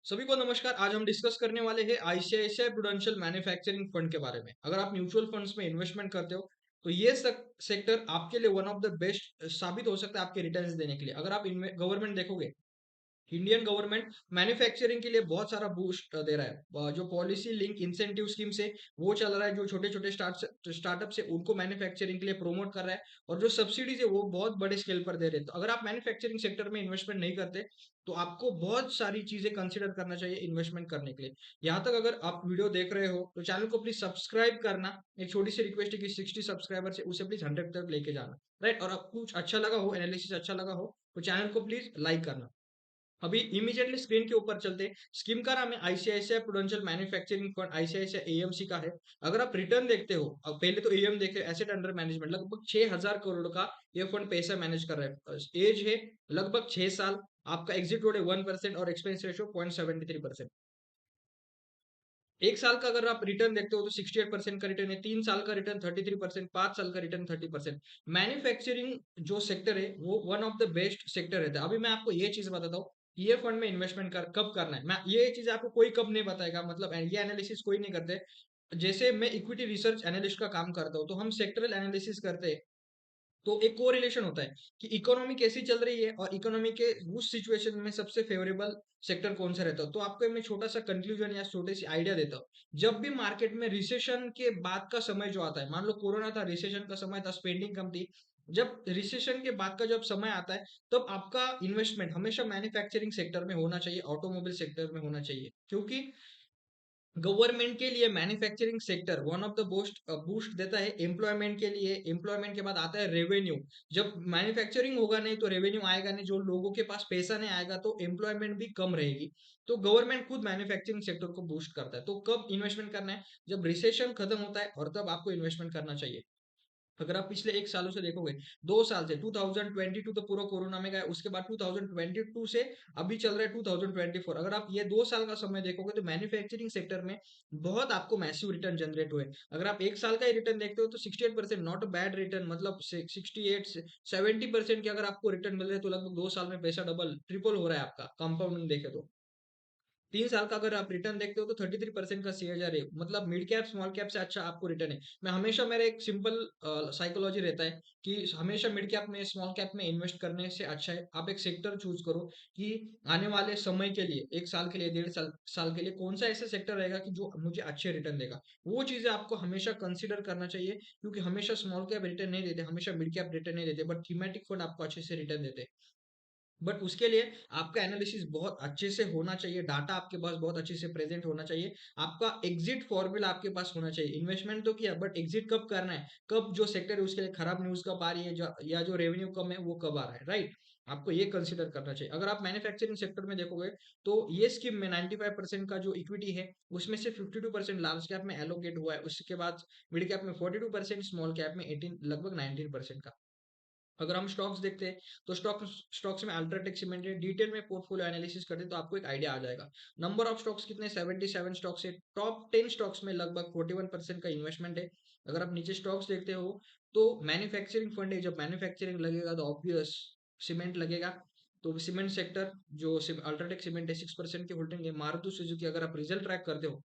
सभी को नमस्कार। आज हम डिस्कस करने वाले हैं आईसीआईसीआई प्रूडेंशियल मैन्युफैक्चरिंग फंड के बारे में। अगर आप म्यूचुअल फंड्स में इन्वेस्टमेंट करते हो तो ये सेक्टर आपके लिए वन ऑफ द बेस्ट साबित हो सकता है आपके रिटर्न्स देने के लिए। अगर आप गवर्नमेंट देखोगे, इंडियन गवर्नमेंट मैन्युफैक्चरिंग के लिए बहुत सारा बूस्ट दे रहा है। जो पॉलिसी लिंक इंसेंटिव स्कीम से वो चल रहा है, जो छोटे छोटे स्टार्टअप से उनको मैन्युफैक्चरिंग के लिए प्रोमोट कर रहा है, और जो सब्सिडीज है वो बहुत बड़े स्केल पर दे रहे हैं। तो अगर आप मैन्युफैक्चरिंग सेक्टर में इन्वेस्टमेंट नहीं करते तो आपको बहुत सारी चीजें कंसिडर करना चाहिए इन्वेस्टमेंट करने के लिए। यहाँ तक अगर आप वीडियो देख रहे हो तो चैनल को प्लीज सब्सक्राइब करना। एक छोटी सी रिक्वेस्ट है कि 60 सब्सक्राइबर से उसे प्लीज 100 तक लेके जाना, राइट। और आपको कुछ अच्छा लगा हो, एनालिसिस अच्छा लगा हो, तो चैनल को प्लीज लाइक करना। अभी इमीडिएटली स्क्रीन के ऊपर चलते हैं। स्कीम का नाम है ICICI prudential manufacturing fund, ICICI AMC का है। अगर आप रिटर्न देखते हो, अब पहले तो एएम देखे, एसेट अंडर मैनेजमेंट, लगभग 6,000 करोड़ का ये फंड पैसा मैनेज कर रहा है। एज है लगभग 6 साल। आपका एग्जिट रोड है 1% और एक्सपेंस रेशियो 0.73%। एक साल का अगर आप रिटर्न देखते हो तो 68% का रिटर्न है, 3 साल का रिटर्न 33%, 5 साल का रिटर्न 30%। मैन्युफैक्चरिंग जो सेक्टर है वो one of the best sector रहता है। अभी मैं आपको ये चीज बताता हूँ, ये फंड में इन्वेस्टमेंट कब करना है। मैं ये चीज आपको कोई कब नहीं बताएगा, मतलब ये एनालिसिस कोई नहीं करते। जैसे मैं इक्विटी रिसर्च एनालिस्ट का काम करता हूँ तो हम सेक्टरल एनालिसिस करते हैं। तो एक कोरिलेशन होता है कि इकोनॉमी कैसी चल रही है और इकोनॉमी के उस सिचुएशन में सबसे फेवरेबल सेक्टर कौन सा रहता है। तो आपको मैं छोटा सा कंक्लूजन या छोटी सी आइडिया देता हूँ। जब भी मार्केट में रिसेशन के बाद का समय जो आता है, मान लो कोरोना था, रिसेशन का समय था, स्पेंडिंग कम थी। जब रिसेशन के बाद का जब समय आता है तब आपका इन्वेस्टमेंट हमेशा मैन्युफैक्चरिंग सेक्टर में होना चाहिए, ऑटोमोबाइल सेक्टर में होना चाहिए, क्योंकि गवर्नमेंट के लिए manufacturing sector one of the boost boost देता है एम्प्लॉयमेंट के लिए। एम्प्लॉयमेंट के बाद आता है रेवेन्यू। जब मैन्युफैक्चरिंग होगा नहीं तो रेवेन्यू आएगा नहीं, जो लोगों के पास पैसा नहीं आएगा तो एम्प्लॉयमेंट भी कम रहेगी। तो गवर्नमेंट खुद मैन्युफैक्चरिंग सेक्टर को बूस्ट करता है। तो कब इन्वेस्टमेंट करना है? जब रिसेशन खत्म होता है और तब आपको इन्वेस्टमेंट करना चाहिए। अगर आप पिछले एक सालों से देखोगे, 2 साल से 2022 तो पूरा कोरोना में गया, उसके बाद 2022 से अभी चल रहा है 2024। अगर आप ये 2 साल का समय देखोगे तो मैन्युफैक्चरिंग सेक्टर में बहुत आपको मैसिव रिटर्न जनरेट हुए। अगर आप एक साल का ही रिटर्न देखते हो तो 68%, नॉट अ बैड रिटर्न, मतलब 68 से 70% के अगर आपको रिटर्न मिल रहे हैं तो लगभग 2 साल में पैसा डबल ट्रिपल हो रहा है आपका, कंपाउंडिंग देखे तो। 3 साल का अगर आप रिटर्न देखते हो तो 33% का सीएजआर है, मतलब मिड कैप स्मॉल कैप से अच्छा आपको रिटर्न है। मैं हमेशा, मेरा एक सिंपल साइकोलॉजी रहता है कि हमेशा मिड कैप में स्मॉल कैप में इन्वेस्ट करने से अच्छा है आप एक सेक्टर चूज करो कि आने वाले समय के लिए, 1 साल के लिए, 1.5 साल के लिए कौन सा ऐसा सेक्टर रहेगा कि जो मुझे अच्छे रिटर्न देगा। वो चीजें आपको हमेशा कंसिडर करना चाहिए, क्योंकि हमेशा स्मॉल कैप रिटर्न नहीं देते, हमेशा मिड कैप रिटर्न नहीं देते, बट थीमेटिक फंड आपको अच्छे से रिटर्न देते हैं। बट उसके लिए आपका एनालिसिस बहुत अच्छे से होना चाहिए, डाटा आपके पास बहुत अच्छे से प्रेजेंट होना चाहिए, आपका एग्जिट फॉर्मूला आपके पास होना चाहिए। इन्वेस्टमेंट तो किया बट एग्जिट कब करना है, कब जो सेक्टर है उसके लिए खराब न्यूज कब आ रही है, या जो रेवेन्यू कम है वो कब आ रहा है, राइट। आपको ये कंसिडर करना चाहिए। अगर आप मैन्युफैक्चरिंग सेक्टर में देखोगे तो ये स्कीम में 95% का जो इक्विटी है उसमें से 52% लार्ज कैप में एलोकेट हुआ है, उसके बाद मिड कैप में 42%, स्मॉल कैप में 18, लगभग 19% का। अगर हम स्टॉक्स देखते हैं तो स्टॉक्स में अल्ट्राटेक सीमेंट है। डिटेल में पोर्टफोलियो एनालिसिस करते हैं तो आपको एक आइडिया आ जाएगा। नंबर ऑफ स्टॉक्स कितने, 77 स्टॉक्स है। टॉप 10 स्टॉक्स में लगभग 41% का इन्वेस्टमेंट है। अगर आप नीचे स्टॉक्स देखते हो तो मैन्युफैक्चरिंग फंड है, जब मैन्युफैक्चरिंग लगेगा तो ऑब्वियस सीमेंट लगेगा। तो सीमेंट सेक्टर जो अल्ट्राटेक सीमेंट है 6% की होल्डिंग है। मारुति सुजुकी, अगर आप रिजल्ट ट्रैक करते हो,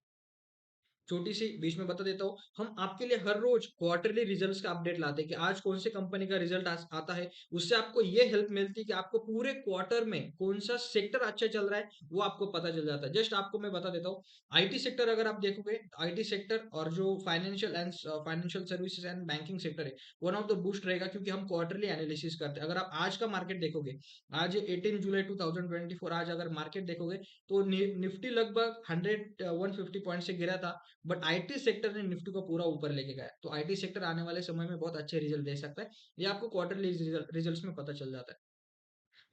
छोटी सी बीच में बता देता हूँ, हम आपके लिए हर रोज क्वार्टरली रिजल्ट्स का अपडेट लाते हैं कि आज कौन से कंपनी का रिजल्ट आता है। उससे आपको ये हेल्प मिलती है कि आपको पूरे क्वार्टर में कौन सा सेक्टर अच्छा चल रहा है वो आपको पता चल जाता है। जस्ट आपको मैं बता देता हूँ, आईटी सेक्टर अगर आप देखोगे, आईटी सेक्टर और जो financial services and banking sector है वन ऑफ द बूस्ट रहेगा, क्योंकि हम क्वार्टरली एनालिसिस करते हैं। अगर आप आज का मार्केट देखोगे, आज 18 जुलाई 2024, आज अगर मार्केट देखोगे तो निफ्टी लगभग 150 पॉइंट से गिरा था, बट आईटी सेक्टर ने निफ्टी को पूरा ऊपर लेके गया। तो आईटी सेक्टर आने वाले समय में बहुत अच्छे रिजल्ट दे सकता है, ये आपको क्वार्टरली रिजल्ट्स में पता चल जाता है।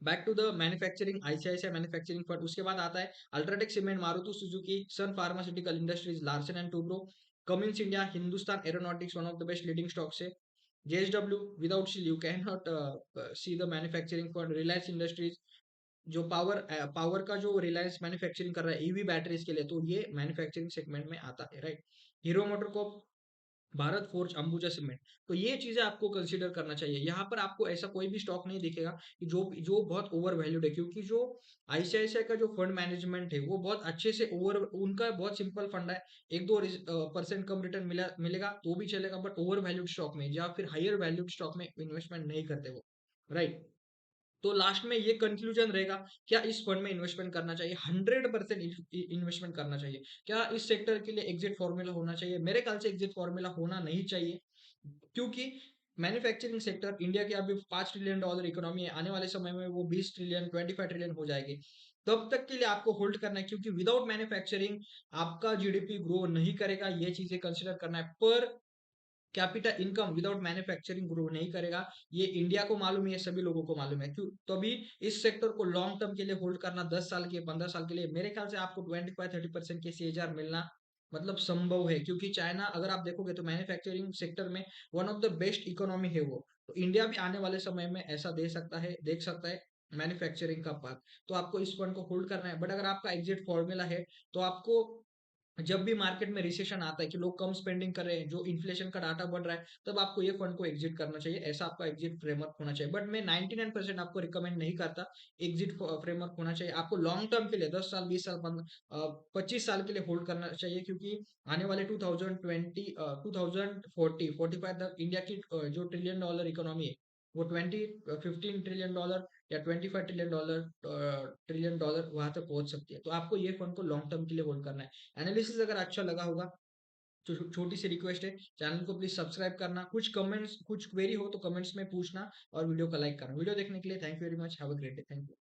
Back to the manufacturing, ICICI manufacturing fund, उसके बाद आता है UltraTech cement, Maruti Suzuki, Sun pharmaceutical industries, Larsen and Toubro, Cummins India, Hindustan aeronautics, one of the best leading stocks है। JSW, without steel you can not see the manufacturing fund. Reliance industries, जो power का जो Reliance manufacturing कर रहा है EV batteries के लिए, तो ये मैन्युफैक्चरिंग सेगमेंट में आता है, right. Hero motor Bharat forge, Ambuja cement. तो ये चीजें आपको कंसीडर करना चाहिए। यहाँ पर आपको ऐसा कोई भी स्टॉक नहीं दिखेगा कि जो बहुत ओवर वैल्यूड है, क्योंकि जो आईसीआईसीआई का जो फंड मैनेजमेंट है वो बहुत अच्छे से ओवर, उनका बहुत सिंपल फंड है। 1-2% कम रिटर्न मिलेगा तो भी चलेगा, बट ओवर वैल्यूड स्टॉक में या फिर हायर वैल्यूड स्टॉक में इन्वेस्टमेंट नहीं करते वो, राइट। तो लास्ट में ये कंक्लूजन रहेगा, क्या इस फंड में इन्वेस्टमेंट करना चाहिए? 100% इन्वेस्टमेंट करना चाहिए। क्या इस सेक्टर के लिए एग्जिट फॉर्मूला होना चाहिए? मेरे ख्याल से एग्जिट फॉर्मूला होना नहीं चाहिए, क्योंकि मैन्युफैक्चरिंग सेक्टर इंडिया की अभी $5 ट्रिलियन इकोनॉमी है, आने वाले समय में वो 20 ट्रिलियन 25 ट्रिलियन हो जाएगी। तब तक के लिए आपको होल्ड करना है, क्योंकि विदाउट मैन्युफैक्चरिंग आपका जीडीपी ग्रो नहीं करेगा। ये चीजें कंसिडर करना है। पर capital income without manufacturing grow नहीं करेगा। ये इंडिया को मालूम है, सभी लोगों को मालूम है। क्यों? तभी इस सेक्टर को लॉन्ग टर्म के लिए होल्ड करना, 10 साल के 15 साल के लिए, मेरे ख्याल से आपको 25-30% के सीएजीआर मिलना मतलब संभव है। क्योंकि चाइना, अगर आप देखोगे तो मैन्युफैक्चरिंग सेक्टर में one of the best economy है वो। तो इंडिया भी आने वाले समय में ऐसा दे सकता है, देख सकता है मैन्युफैक्चरिंग का पार्ट। तो आपको इस फंड को होल्ड करना है। बट अगर आपका एग्जिट फॉर्मूला है, तो आपको जब भी मार्केट में रिसेशन आता है कि लोग कम स्पेंडिंग कर रहे हैं, जो इन्फ्लेशन का डाटा बढ़ रहा है, तब आपको ये फंड को एग्जिट करना चाहिए। ऐसा आपका एग्जिट फ्रेमवर्क होना चाहिए। बट मैं 99% आपको रिकमेंड नहीं करता। एग्जिट फ्रेमवर्क होना चाहिए आपको लॉन्ग टर्म के लिए, 10 साल, 20 साल, 25 साल के लिए होल्ड करना चाहिए। क्योंकि आने वाले 2020 2040-45 तक इंडिया की जो $1 ट्रिलियन इकोनॉमी है, वो 15 ट्रिलियन डॉलर या $25 ट्रिलियन वहां तक पहुंच सकती है। तो आपको ये फंड को लॉन्ग टर्म के लिए होल्ड करना है। एनालिसिस अगर अच्छा लगा होगा तो छोटी सी रिक्वेस्ट है, चैनल को प्लीज सब्सक्राइब करना। कुछ कमेंट्स, कुछ क्वेरी हो तो कमेंट्स में पूछना, और वीडियो को लाइक करना। वीडियो देखने के लिए thank you very much. Have a great day. Thank you.